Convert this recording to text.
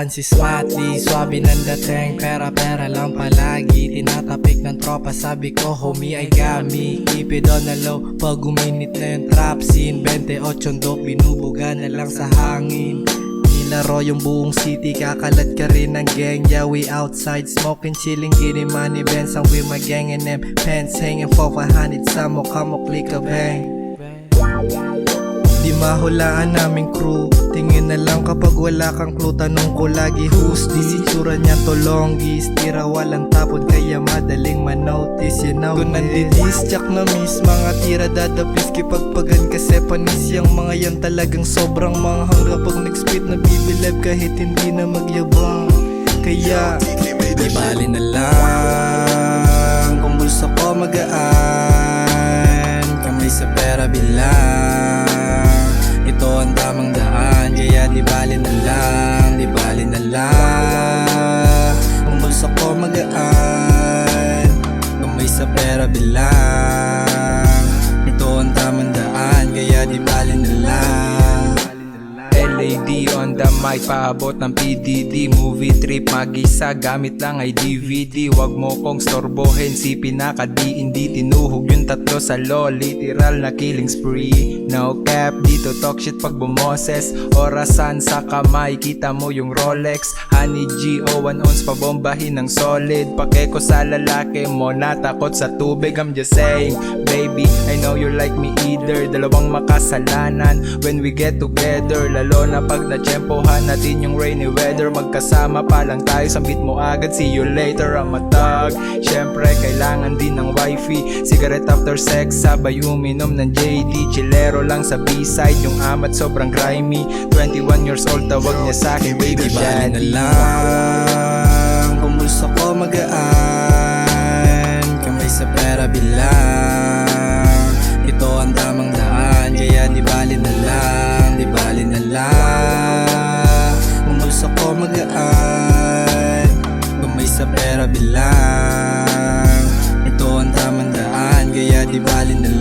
Pangalan si Smarty, swabe ng dating, pera lang palagi. Tinatapik ng tropa, sabi ko homie I got me. Keep it on the low, pag uminit na yung trap scene. 28 dope, binubuga na lang sa hangin. Nilaro yung buong city, kakalat ka rin ng gang. Yeah, we outside smoking, chilling, getting money. Benz, I'm with my gang and them pants hanging for 500 sa mukha mo, click a bang. Di mahulaan naming crew, tingin na lang kapag wala kang clue. Tanong ko lagi who's this, itsura niya to longgis. Tira walang tapon kaya madaling manotice, you know. Kung nandidis, tsak na miss, mga tira dadapis. Kipagpagan kasi panis, yung mga yan talagang sobrang manghang. Kapag nag-spit na bibilab kahit hindi na magyabang. Kaya di bali na lang kung bulsa ko magaan, kamay sa pera bilang. Ito ang tamang daan, kaya di bali na lang, di bali na lang. Kung bulsa ko magaan, kamay sa pera bilang. Ito ang tamang daan, kaya di bali na lang. LAD on the mic, paabot ng PDD. Movie trip, mag-isa, gamit lang ay DVD. Wag mo kong storbohin, si pinaka-D hindi tinuhog yung tatlo sa law. Literal na killing spree, no cap, dito talk shit pag bumoses. Orasan sa kamay, kita mo yung Rolex. Honey G o 1 ounce, pabombahin ng solid. Pake ko sa lalaki mo, natakot sa tubig. I'm just saying, baby, I know you like me either. Dalawang makasalanan when we get together, lalo na pag natsyempohan natin yung rainy weather. Magkasama pa lang tayo, sambit mo agad, see you later. I'm a thug, syempre kailangan din ng wifey. Cigarette after sex, sabay uminom ng JD. Chilero lang sa B-side, yung amat sobrang grimy. 21 years old, tawag niya sa'kin baby bali na daddy. lang kung bulsa ko magaan, kamay sa pera bilang. Ito ang tamang daan, kaya di bali na lang, di bali na lang. Kung bulsa ko magaan, kamay sa pera bilang. Ito ang tamang daan, kaya di bali na lang.